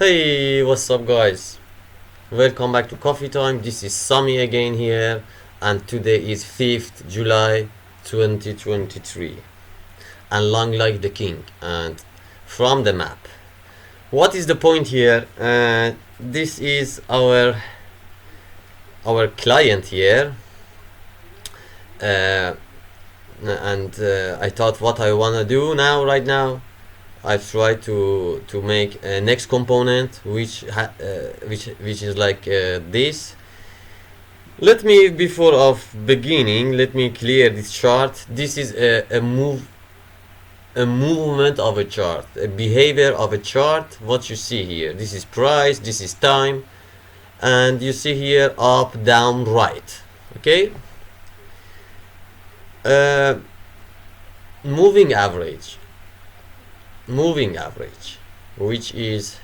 Hey, what's up guys? Welcome back to Coffee Time. This is Sami again here, and today is 5th July 2023. And long live the king. And from the map, what is the point here? This is our client here, and I thought what I wanna do right now. I try to make a next component which is like this. Let me, before of beginning, let me clear this chart. This is a movement of a chart, a behavior of a chart. What you see here, this is price, this is time, and you see here up, down, right. Okay. Moving average, which is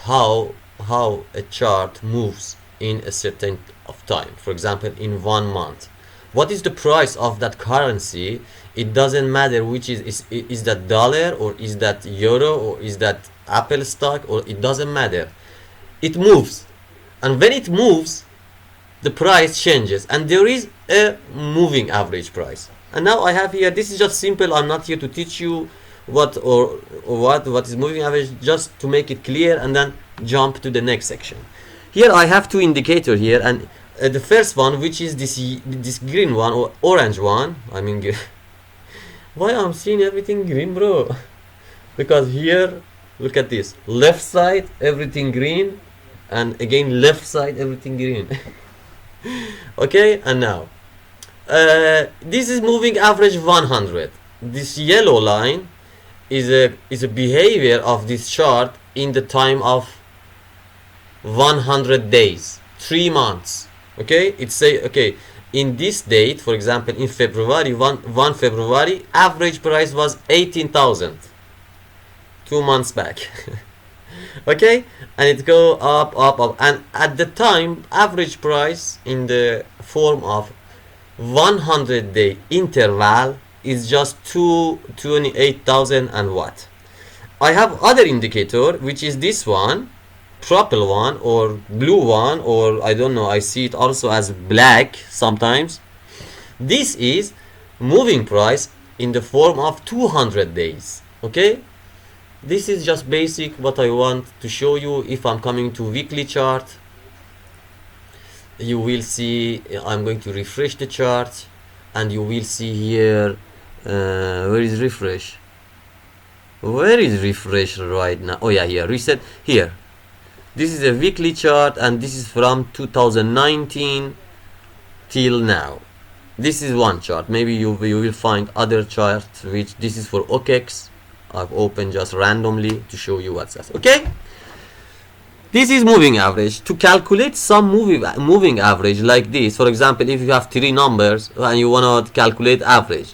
how a chart moves in a certain of time. For example, in 1 month, what is the price of that currency? It doesn't matter which is that dollar, or is that euro, or is that Apple stock, or it doesn't matter. It moves, and when it moves, the price changes, and there is a moving average price. And now I have here, this is just simple. I'm not here to teach you what is moving average, just to make it clear, and then jump to the next section. Here I have two indicators here, and the first one, which is this green one or orange one. I mean, why I'm seeing everything green, bro? Because here, look at this, left side everything green, and again left side everything green. Okay, and now this is moving average 100. This yellow line is a behavior of this chart in the time of 100 days, 3 months. Okay, it say, okay, in this date, for example, in February, 1 February, average price was 18,000 2 months back. Okay, and it go up, and at the time, average price in the form of 100-day interval is just 28,000 and what. I have other indicator, which is this one, purple one or blue one, or I don't know, I see it also as black sometimes. This is moving price in the form of 200 days. Okay, this is just basic what I want to show you. If I'm coming to weekly chart, you will see, I'm going to refresh the chart, and you will see here, where is refresh right now? Oh yeah, here, reset here. This is a weekly chart, and this is from 2019 till now. This is one chart. Maybe you will find other charts, which this is for OKEX. I've opened just randomly to show you what's that. Okay, this is moving average. To calculate some moving average like this, for example, if you have 3 numbers and you want to calculate average,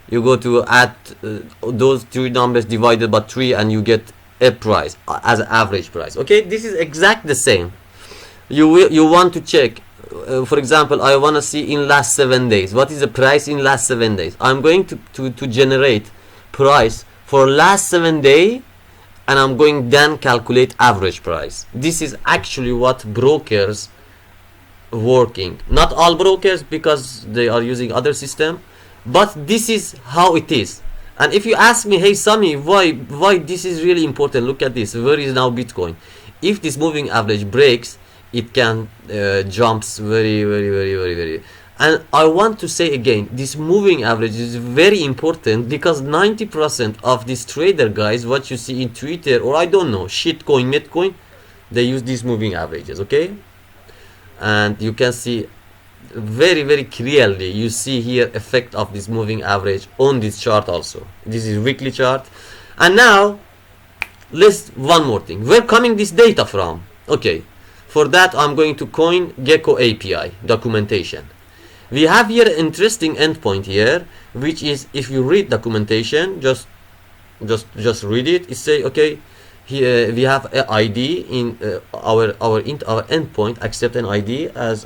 you go to add those 3 numbers divided by 3, and you get a price as an average price. Okay, this is exact the same. You want to check, for example, I want to see in last 7 days, what is the price in last 7 days. I'm going to generate price for last 7 days, and I'm going then calculate average price. This is actually what brokers working. Not all brokers, because they are using other system, but this is how it is. And if you ask me, hey Sami, why this is really important, look at this, where is now Bitcoin? If this moving average breaks, it can jumps very. And I want to say again, this moving average is very important, because 90% of these trader guys, what you see in Twitter, or I don't know, shitcoin, Metcoin, they use these moving averages. Okay, and you can see very clearly, you see here effect of this moving average on this chart also. This is weekly chart. And now let's one more thing, where coming this data from? Okay, for that I'm going to CoinGecko API documentation. We have here an interesting endpoint here, which is, if you read documentation, just read it. It say, okay, here we have an ID in our endpoint, accept an ID as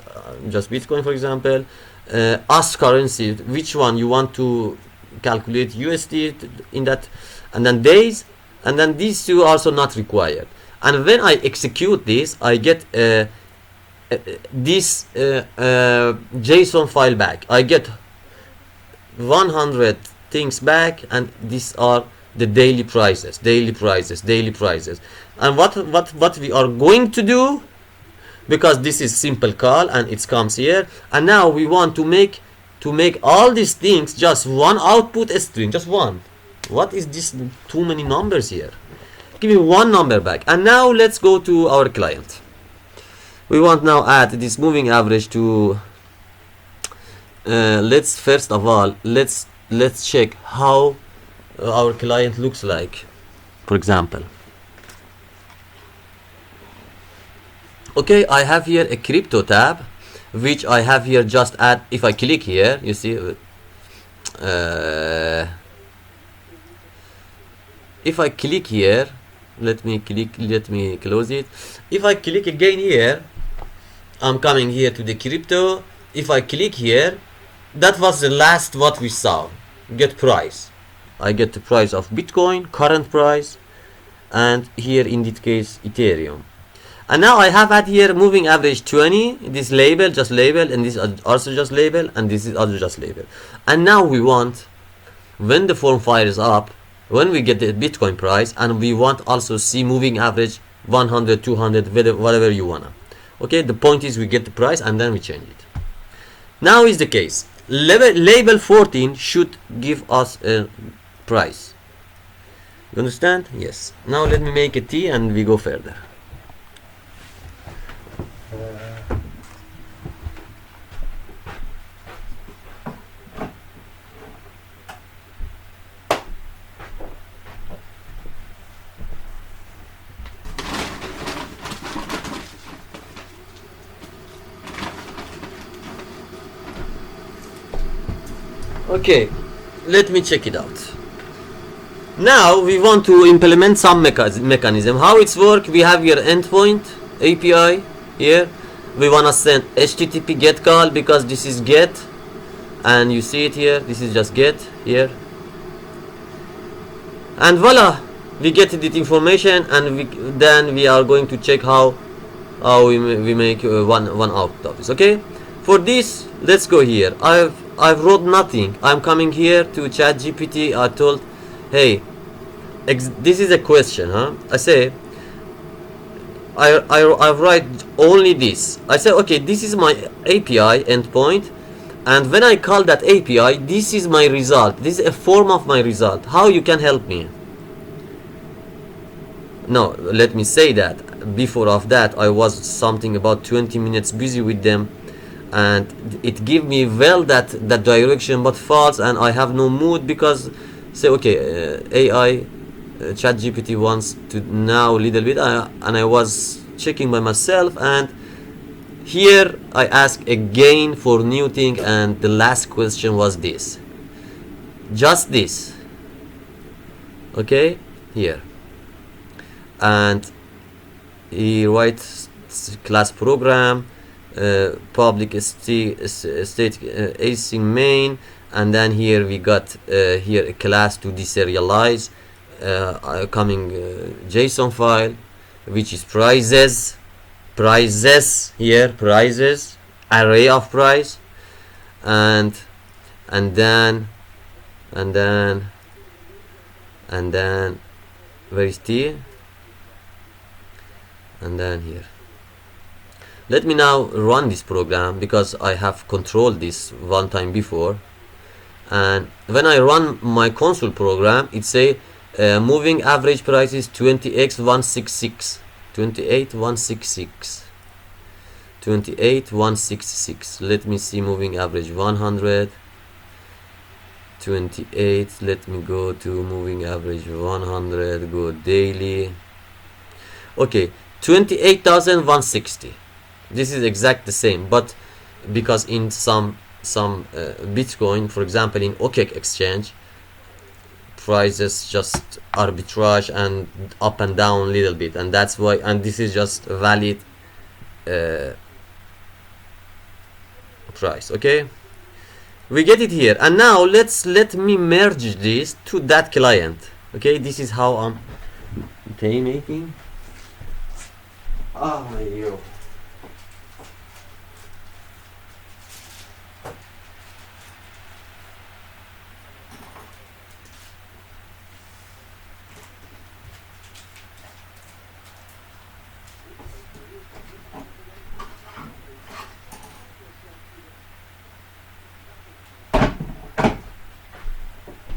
just Bitcoin, for example. Currencies, which one you want to calculate USD in that, and then days, and then these two are also not required. and when I execute this, I get this JSON file back. I get 100 things back, and these are the daily prices. And what we are going to do, because this is simple call and it comes here, and now we want to make all these things just one output string, just one. What is this? Too many numbers here. Give me one number back. And now let's go to our client. We want now add this moving average to let's first of all let's check how our client looks like. For example, okay, I have here a crypto tab, which I have here just add. If I click here, you see if I click here, let me close it. If I click again here, I'm coming here to the crypto. If I click here, that was the last what we saw. Get price. I get the price of Bitcoin, current price, and here in this case Ethereum. And now I have at here moving average 20, this label, just label, and this also just label, and this is also just label. And now we want, when the form fires up, when we get the Bitcoin price, and we want also see moving average 100, 200, whatever you wanna. Okay, the point is we get the price and then we change it. Now is the case. Label 14 should give us a price. You understand? Yes. Now let me make a T and we go further. Okay, let me check it out. Now we want to implement some mechanism. How it's work? We have your endpoint API here. We wanna send HTTP GET call because this is GET, and you see it here. This is just GET here, and voila, we get the information, and then we are going to check how we make one out of this. Okay, for this, let's go here. I've wrote nothing. I'm coming here to ChatGPT. I told, hey, this is a question, huh? I say, I write only this. I say, okay, this is my API endpoint, and when I call that API, this is my result. This is a form of my result. How you can help me? No, let me say that before of that, I was something about 20 minutes busy with them, and it give me well that direction, but false, and I have no mood because say, okay, AI ChatGPT wants to now little bit, and I was checking by myself, and here I ask again for new thing, and the last question was this, just this. Okay, here, and he writes class program, public state async main, and then here we got here a class to deserialize coming JSON file, which is prices here, prices, array of price, and then where is T, and then here. Let me now run this program because I have controlled this one time before, and when I run my console program, it say moving average price is 28,166. Let me see moving average 100, 28. Let me go to moving average 100, go daily. Okay, 28,160. This is exact the same, but because in some Bitcoin, for example, in OKEx exchange, prices just arbitrage and up and down a little bit, and that's why, and this is just valid price. Okay, we get it here, and now let me merge this to that client. Okay, this is how I'm pay making. Ah, yo.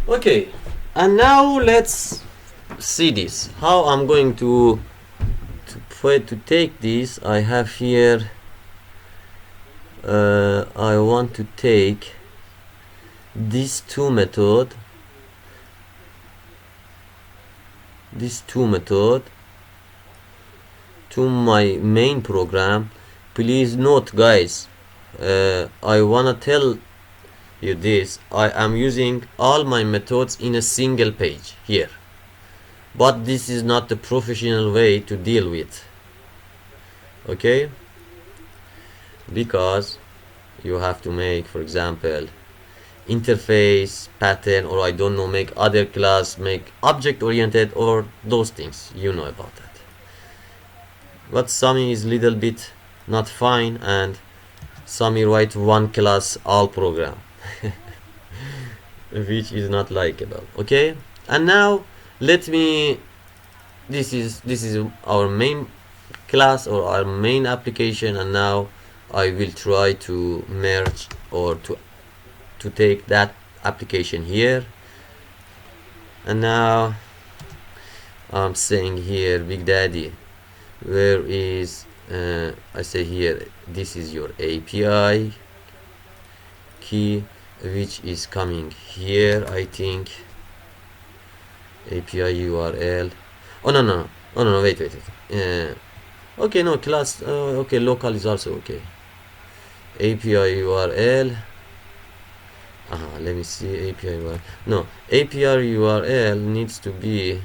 Okay, and now let's see this. How I'm going to take this. I have here. I want to take these two method. To my main program. Please note, guys. I wanna tell you this. I am using all my methods in a single page here, but this is not the professional way to deal with, okay? Because you have to make, for example, interface pattern, or I don't know, make other class, make object oriented, or those things, you know about that. But Sami is little bit not fine, and Sami write one class all program which is not likable, okay? And now let me, this is our main class or our main application, and now I will try to merge or to take that application here. And now I'm saying here, Big Daddy, where is I say here, this is your API key, which is coming here, I think. API URL. Oh no, wait. Okay, no, class, okay, local is also okay. API URL. Let me see, API URL. No, API URL needs to be,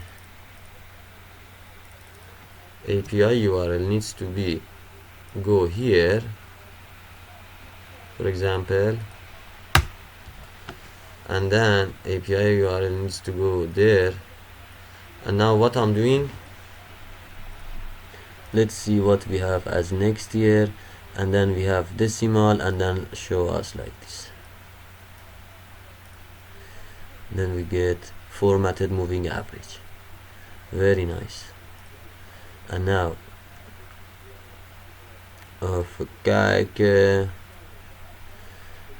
go here, for example, and then API URL needs to go there. And now what I'm doing, let's see what we have as next here, and then we have decimal, and then show us like this. Then we get formatted moving average. Very nice. And now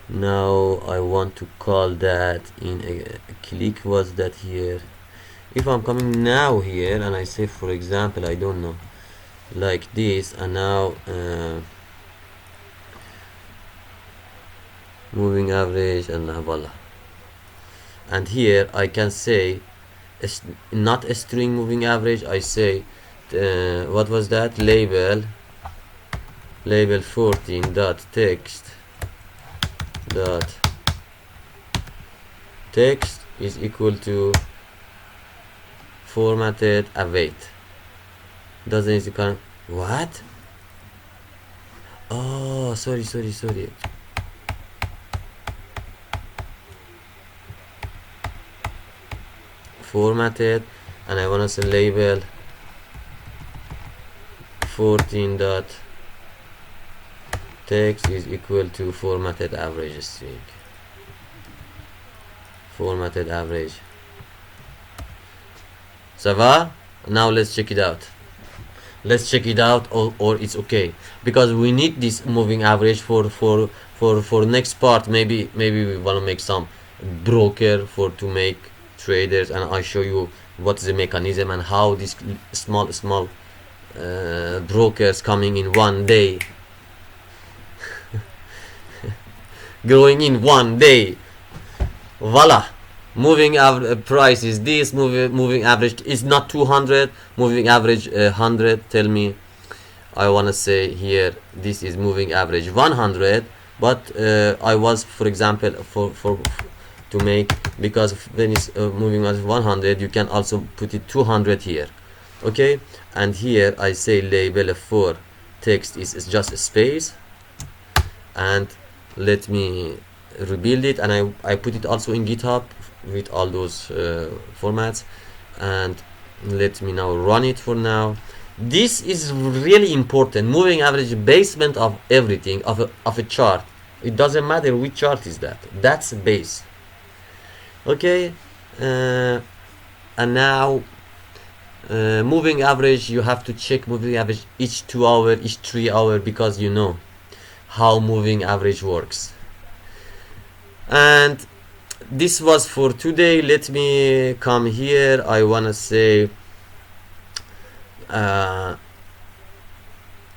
now I want to call that in a click. Was that here? If I'm coming now here and I say, for example, I don't know, like this, and now moving average, and voila. And here I can say not a string moving average, I say what was that, label 14 dot text is equal to formatted await. Doesn't it kind of, what? Oh, sorry. Formatted, and I want to say label 14 dot text is equal to formatted average string. Formatted average. Ça va? Now let's check it out. Or it's okay, because we need this moving average for next part. Maybe we want to make some broker to make traders, and I show you what's the mechanism and how these small brokers coming in one day growing in one day. Voila, moving average price is this, moving average is not 200, moving average 100. Tell me, I want to say here this is moving average 100, but I was, for example, for to make, because when it's moving average 100, you can also put it 200 here, okay? And here I say label for text is just a space, and let me rebuild it, and I put it also in GitHub with all those formats, and let me now run it for now. This is really important. Moving average, basement of everything, of a chart. It doesn't matter which chart is that. That's base. Okay, and now moving average, you have to check moving average each 2 hour, each 3 hour, because you know how moving average works. And this was for today. Let me come here. I wanna say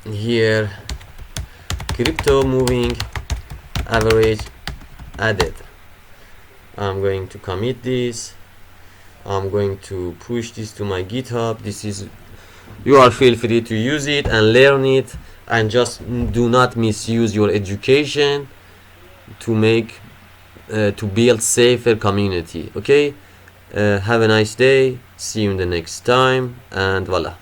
here crypto moving average added. I'm going to commit this. I'm going to push this to my GitHub. This is, you all feel free to use it and learn it, and just do not misuse your education to make to build safer community. Okay, have a nice day. See you in the next time, and voila.